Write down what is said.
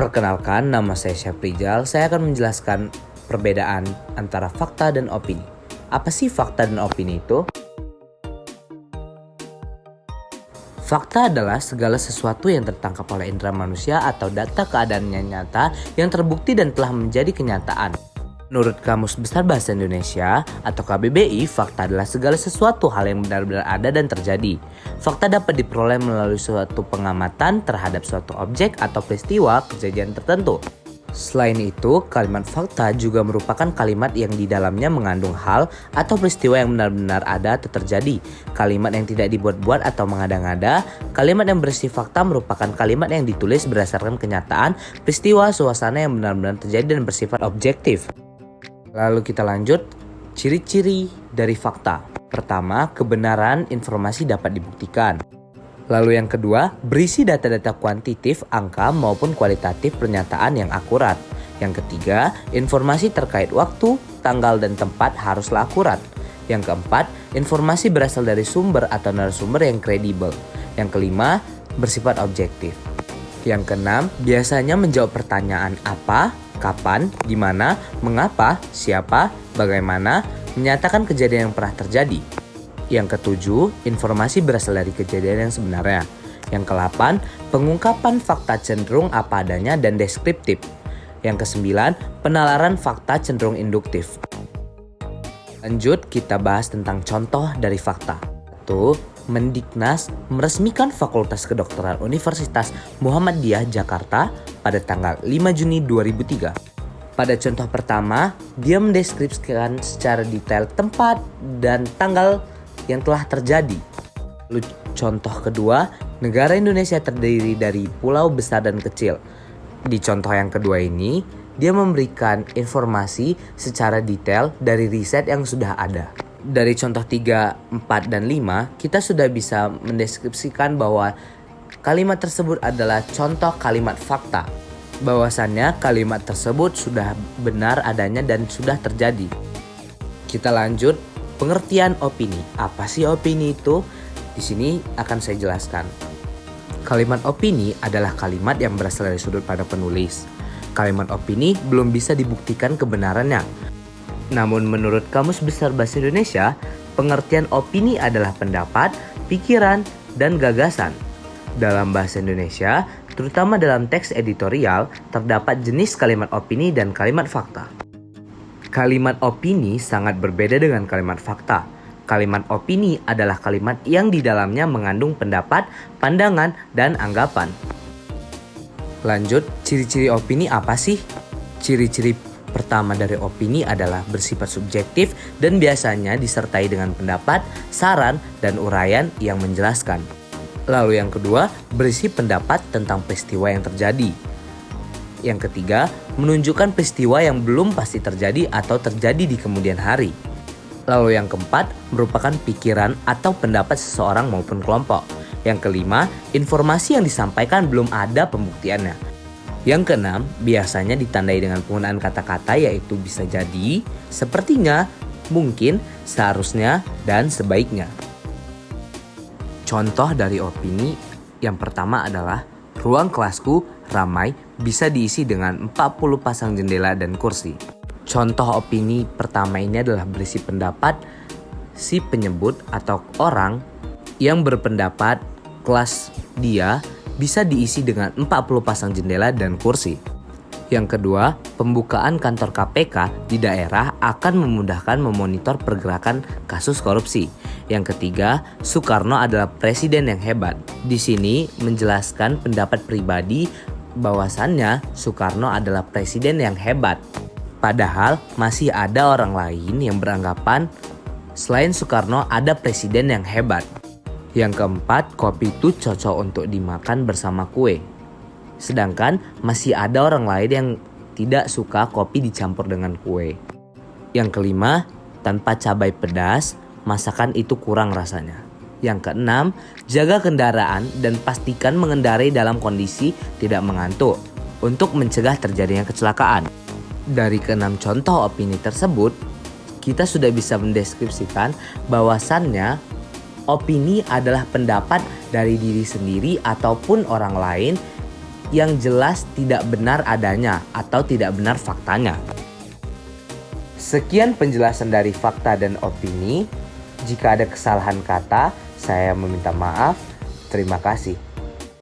Perkenalkan, nama saya Syafrizal. Saya akan menjelaskan perbedaan antara fakta dan opini. Apa sih fakta dan opini itu? Fakta adalah segala sesuatu yang tertangkap oleh indera manusia atau data keadaannya nyata yang terbukti dan telah menjadi kenyataan. Menurut Kamus Besar Bahasa Indonesia atau KBBI, fakta adalah segala sesuatu hal yang benar-benar ada dan terjadi. Fakta dapat diperoleh melalui suatu pengamatan terhadap suatu objek atau peristiwa kejadian tertentu. Selain itu, kalimat fakta juga merupakan kalimat yang di dalamnya mengandung hal atau peristiwa yang benar-benar ada atau terjadi. Kalimat yang tidak dibuat-buat atau mengada-ngada. Kalimat yang berisi fakta merupakan kalimat yang ditulis berdasarkan kenyataan, peristiwa, suasana yang benar-benar terjadi dan bersifat objektif. Lalu kita lanjut, ciri-ciri dari fakta. Pertama, kebenaran informasi dapat dibuktikan. Lalu yang kedua, berisi data-data kuantitatif, angka maupun kualitatif pernyataan yang akurat. Yang ketiga, informasi terkait waktu, tanggal, dan tempat haruslah akurat. Yang keempat, informasi berasal dari sumber atau narasumber yang kredibel. Yang kelima, bersifat objektif. Yang keenam, biasanya menjawab pertanyaan apa, kapan, di mana, mengapa, siapa, bagaimana, menyatakan kejadian yang pernah terjadi. Yang ketujuh, informasi berasal dari kejadian yang sebenarnya. Yang kedelapan, pengungkapan fakta cenderung apa adanya dan deskriptif. Yang kesembilan, penalaran fakta cenderung induktif. Lanjut, kita bahas tentang contoh dari fakta. 1. Mendiknas meresmikan Fakultas Kedokteran Universitas Muhammadiyah Jakarta pada tanggal 5 Juni 2003. Pada contoh pertama, dia mendeskripsikan secara detail tempat dan tanggal yang telah terjadi. Lalu contoh kedua, negara Indonesia terdiri dari pulau besar dan kecil. Di contoh yang kedua ini, dia memberikan informasi secara detail dari riset yang sudah ada. Dari contoh 3, 4, dan 5, kita sudah bisa mendeskripsikan bahwa kalimat tersebut adalah contoh kalimat fakta. Bahwasannya kalimat tersebut sudah benar adanya dan sudah terjadi. Kita lanjut, pengertian opini. Apa sih opini itu? Di sini akan saya jelaskan. Kalimat opini adalah kalimat yang berasal dari sudut pandang penulis. Kalimat opini belum bisa dibuktikan kebenarannya. Namun menurut Kamus Besar Bahasa Indonesia, pengertian opini adalah pendapat, pikiran, dan gagasan. Dalam bahasa Indonesia, terutama dalam teks editorial, terdapat jenis kalimat opini dan kalimat fakta. Kalimat opini sangat berbeda dengan kalimat fakta. Kalimat opini adalah kalimat yang di dalamnya mengandung pendapat, pandangan, dan anggapan. Lanjut, ciri-ciri opini apa sih? Ciri-ciri pertama dari opini adalah bersifat subjektif dan biasanya disertai dengan pendapat, saran, dan uraian yang menjelaskan. Lalu yang kedua, berisi pendapat tentang peristiwa yang terjadi. Yang ketiga, menunjukkan peristiwa yang belum pasti terjadi atau terjadi di kemudian hari. Lalu yang keempat, merupakan pikiran atau pendapat seseorang maupun kelompok. Yang kelima, informasi yang disampaikan belum ada pembuktiannya. Yang keenam, biasanya ditandai dengan penggunaan kata-kata yaitu bisa jadi, sepertinya, mungkin, seharusnya, dan sebaiknya. Contoh dari opini yang pertama adalah ruang kelasku ramai bisa diisi dengan 40 pasang jendela dan kursi. Contoh opini pertama ini adalah berisi pendapat si penyebut atau orang yang berpendapat kelas dia bisa diisi dengan 40 pasang jendela dan kursi. Yang kedua, pembukaan kantor KPK di daerah akan memudahkan memonitor pergerakan kasus korupsi. Yang ketiga, Soekarno adalah presiden yang hebat. Di sini menjelaskan pendapat pribadi bahwasannya Soekarno adalah presiden yang hebat. Padahal masih ada orang lain yang beranggapan selain Soekarno ada presiden yang hebat. Yang keempat, kopi itu cocok untuk dimakan bersama kue. Sedangkan masih ada orang lain yang tidak suka kopi dicampur dengan kue. Yang kelima, tanpa cabai pedas, masakan itu kurang rasanya. Yang keenam, jaga kendaraan dan pastikan mengendarai dalam kondisi tidak mengantuk untuk mencegah terjadinya kecelakaan. Dari keenam contoh opini tersebut, kita sudah bisa mendeskripsikan bahwasannya opini adalah pendapat dari diri sendiri ataupun orang lain yang jelas tidak benar adanya atau tidak benar faktanya. Sekian penjelasan dari fakta dan opini. Jika ada kesalahan kata, saya meminta maaf. Terima kasih.